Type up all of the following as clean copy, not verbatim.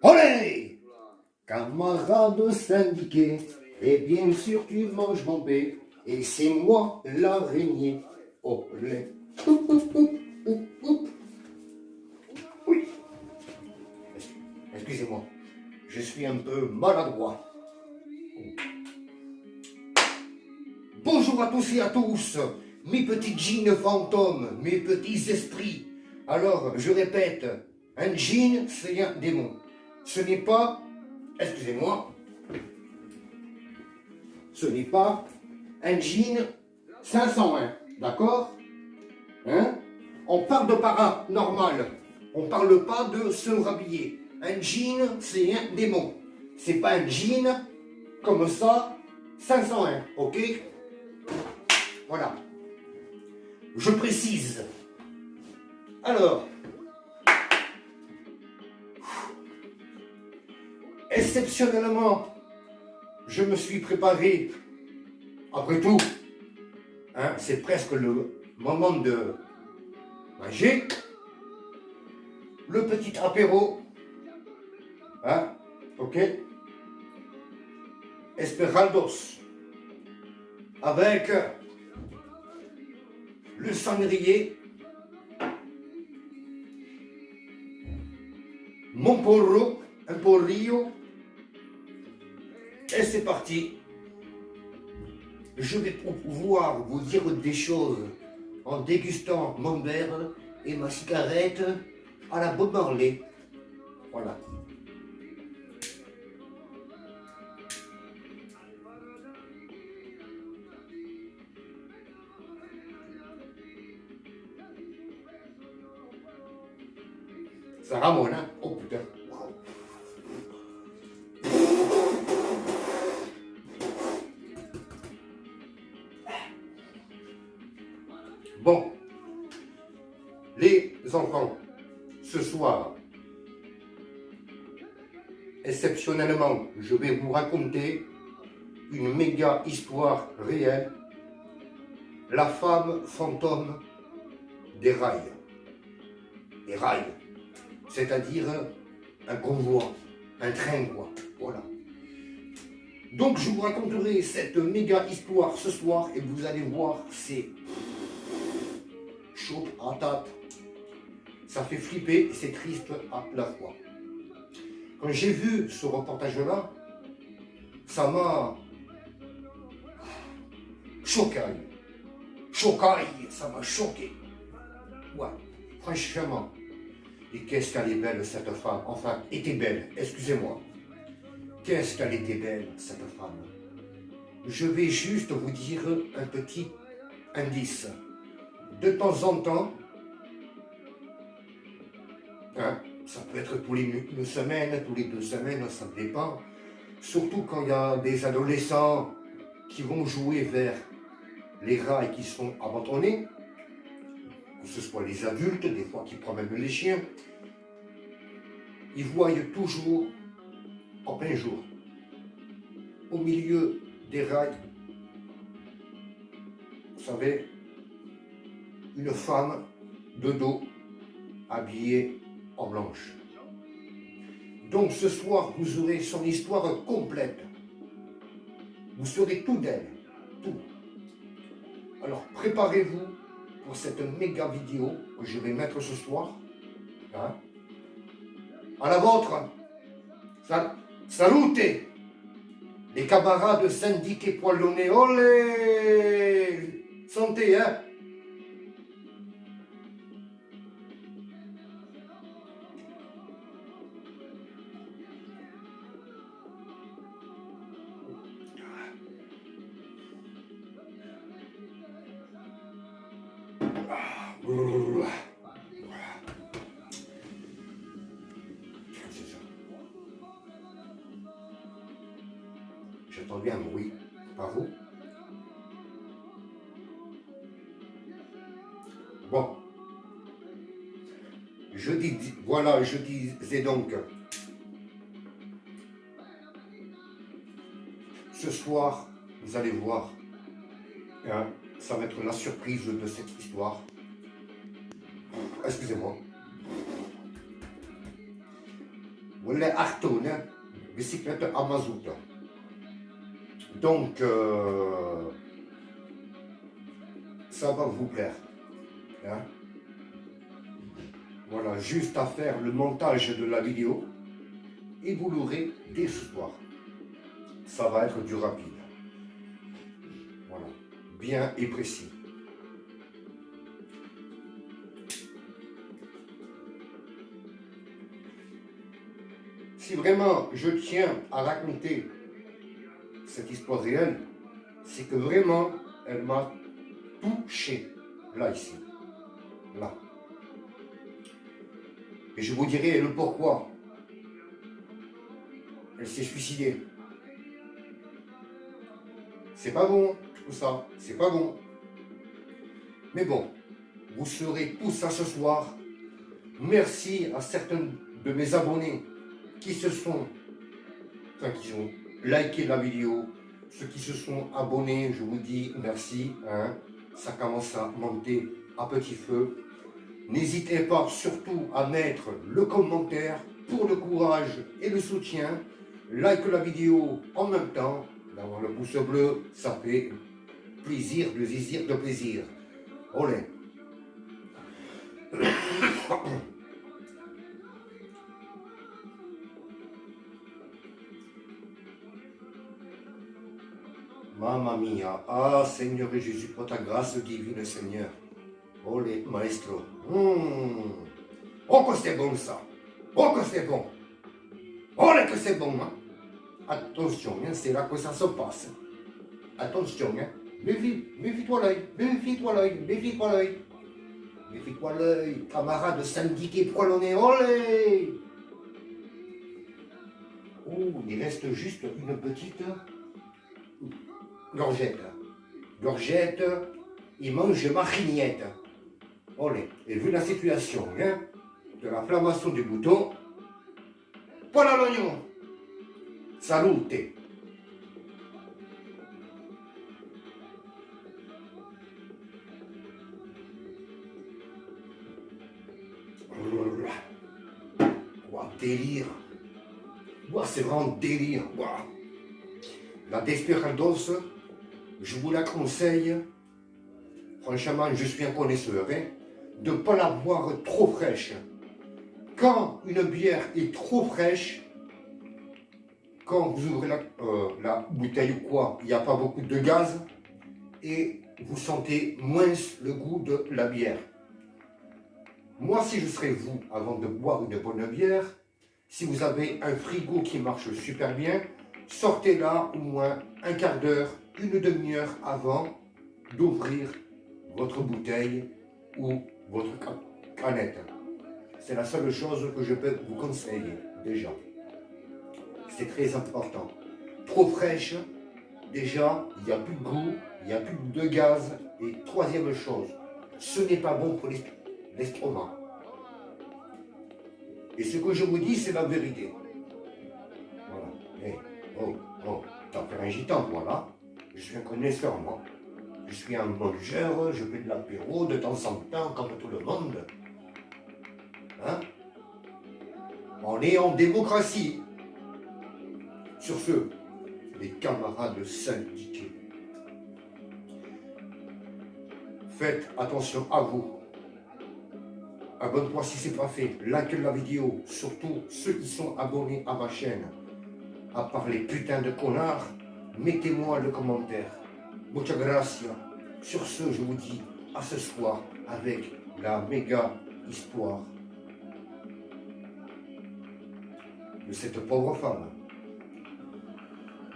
Olé! Camarade syndiqué, et bien sûr tu manges mon bé, et c'est moi l'araignée. Olé! Oui, excusez-moi, je suis un peu maladroit. Bonjour à tous et à tous, mes petits djinns fantômes, mes petits esprits. Alors, je répète, un djinn, c'est un démon. Ce n'est pas, excusez-moi, ce n'est pas un djinn 501, d'accord? Hein? On parle de paranormal, on parle pas de se rhabiller. Un djinn, c'est un démon. C'est pas un djinn comme ça, 501, ok? Voilà. Je précise. Alors, exceptionnellement, je me suis préparé, après tout, hein, c'est presque le moment de manger, le petit apéro, hein, ok, Esperaldos, avec le sangrier, mon porro, un porrillo, et c'est parti. Je vais pouvoir vous dire des choses en dégustant mon verre et ma cigarette à la Bob Marley. Voilà. Ça ramone, hein? Oh putain. Bon, les enfants, ce soir, exceptionnellement, je vais vous raconter une méga histoire réelle, la femme fantôme des rails. Des rails, c'est-à-dire un convoi, un train quoi, voilà. Donc je vous raconterai cette méga histoire ce soir et vous allez voir, c'est chaud à table. Ça fait flipper et c'est triste à la fois. Quand j'ai vu ce reportage-là, ça m'a choqué. Choqué, ça m'a choqué. Ouais, franchement. Et qu'est-ce qu'elle est belle cette femme. Enfin, était belle, excusez-moi. Qu'est-ce qu'elle était belle cette femme. Je vais juste vous dire un petit indice. De temps en temps, hein, ça peut être tous les une semaine, tous les 2 semaines, ça dépend. Surtout quand il y a des adolescents qui vont jouer vers les rails qui sont abandonnés, que ce soit les adultes, des fois qui promènent les chiens, ils voient toujours, en plein jour, au milieu des rails, vous savez, une femme de dos habillée en blanche. Donc ce soir, vous aurez son histoire complète. Vous saurez tout d'elle, tout. Alors préparez-vous pour cette méga vidéo que je vais mettre ce soir. Hein. À la vôtre. Salute les camarades syndiqués poilonnés. Olé! Santé, hein? J'entends bien un bruit, pas vous? Bon, voilà, je disais donc, ce soir, vous allez voir, hein, ça va être la surprise de cette histoire. Excusez-moi. ولا أختون bicyclette à mazout. Donc, ça va vous plaire. Hein? Voilà, juste à faire le montage de la vidéo et vous l'aurez dès ce soir. Ça va être du rapide. Voilà, bien et précis. Si vraiment je tiens à raconter cette histoire réelle, c'est que vraiment elle m'a touché, là, ici, là. Et je vous dirai le pourquoi. Elle s'est suicidée. C'est pas bon, tout ça, c'est pas bon. Mais bon, vous serez tous ça ce soir. Merci à certains de mes abonnés qui se sont, qui ont liké la vidéo, ceux qui se sont abonnés, je vous dis merci, hein, ça commence à monter à petit feu. N'hésitez pas surtout à mettre le commentaire pour le courage et le soutien. Like la vidéo en même temps, d'avoir le pouce bleu, ça fait plaisir, le zizir de plaisir. Olé. Mamma mia, ah Seigneur Jésus, pour ta grâce divine, Seigneur. Olé, maestro. Oh que c'est bon ça. Oh que c'est bon. Olé que c'est bon, hein. Attention, hein, c'est là que ça se passe. Attention, hein. Méfie-toi l'œil, méfie-toi l'œil, méfie-toi l'œil. Méfie-toi l'œil, camarade syndiqué poilonné, olé. Oh, il reste juste une petite gorgette. Gorgette, il mange ma chignette. Olé. Et vu la situation, hein, de l'inflammation du bouton, voilà l'oignon. Salute. Wow, délire. Wow, c'est vraiment délire. Wow. La Desperados, je vous la conseille. Franchement, je suis un connaisseur, hein, de ne pas la boire trop fraîche. Quand une bière est trop fraîche, quand vous ouvrez la bouteille ou quoi, il n'y a pas beaucoup de gaz et vous sentez moins le goût de la bière. Moi, si je serais vous, avant de boire une bonne bière, si vous avez un frigo qui marche super bien, sortez là au moins un quart d'heure, une demi-heure avant d'ouvrir votre bouteille ou votre canette. C'est la seule chose que je peux vous conseiller déjà. C'est très important. Trop fraîche, déjà, il n'y a plus de goût, il n'y a plus de gaz. Et troisième chose, ce n'est pas bon pour l'estomac. Et ce que je vous dis, c'est la vérité. Voilà. Hey, t'as fait un gitan, voilà. Je suis un connaisseur, moi. Je suis un mangeur, je fais de l'apéro de temps en temps, comme tout le monde. Hein? On est en démocratie. Sur ce, les camarades syndiqués, faites attention à vous. Abonne-toi si ce n'est pas fait. Like la vidéo. Surtout ceux qui sont abonnés à ma chaîne. À part les putains de connards, mettez-moi le commentaire. Muchas gracias. Sur ce, je vous dis à ce soir avec la méga histoire de cette pauvre femme.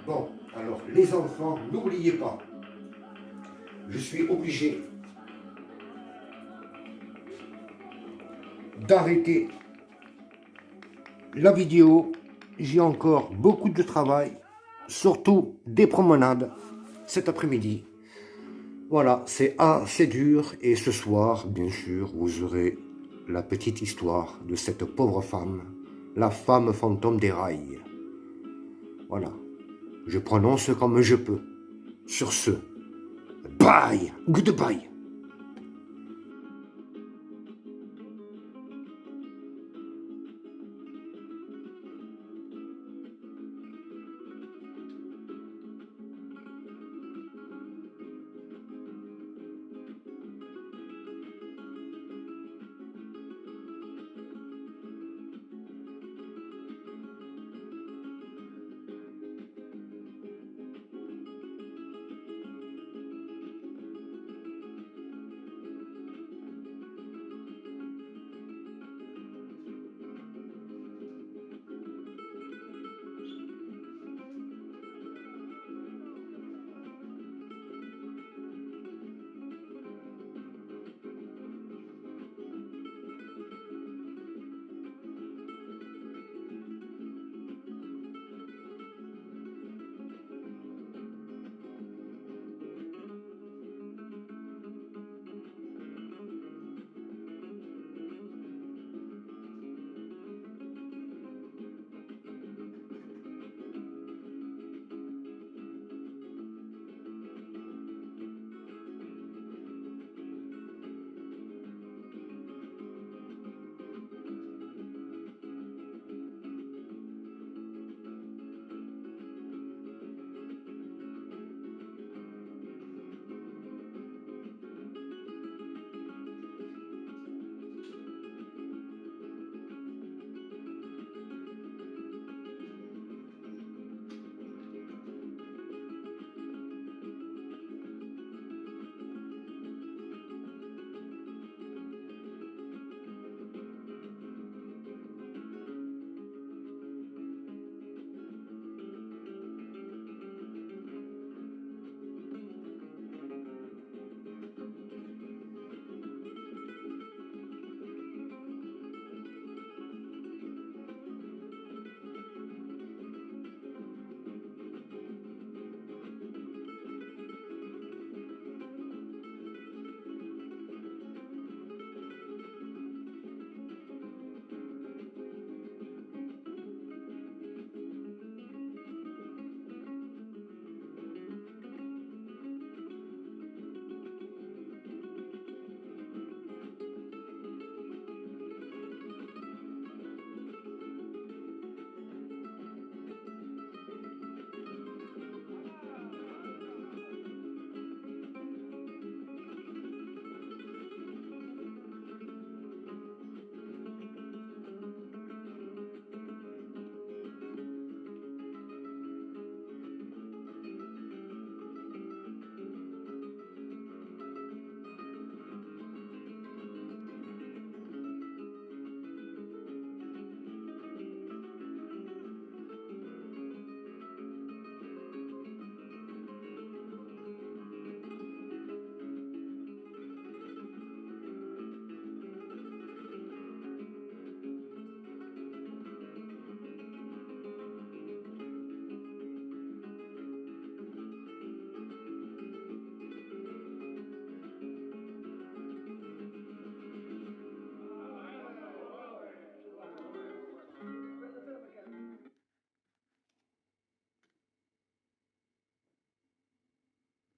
Bon, alors les enfants, n'oubliez pas, je suis obligé d'arrêter la vidéo. J'ai encore beaucoup de travail, surtout des promenades cet après-midi. Voilà, c'est assez dur et ce soir, bien sûr, vous aurez la petite histoire de cette pauvre femme, la femme fantôme des rails. Voilà, je prononce comme je peux. Sur ce, bye, goodbye.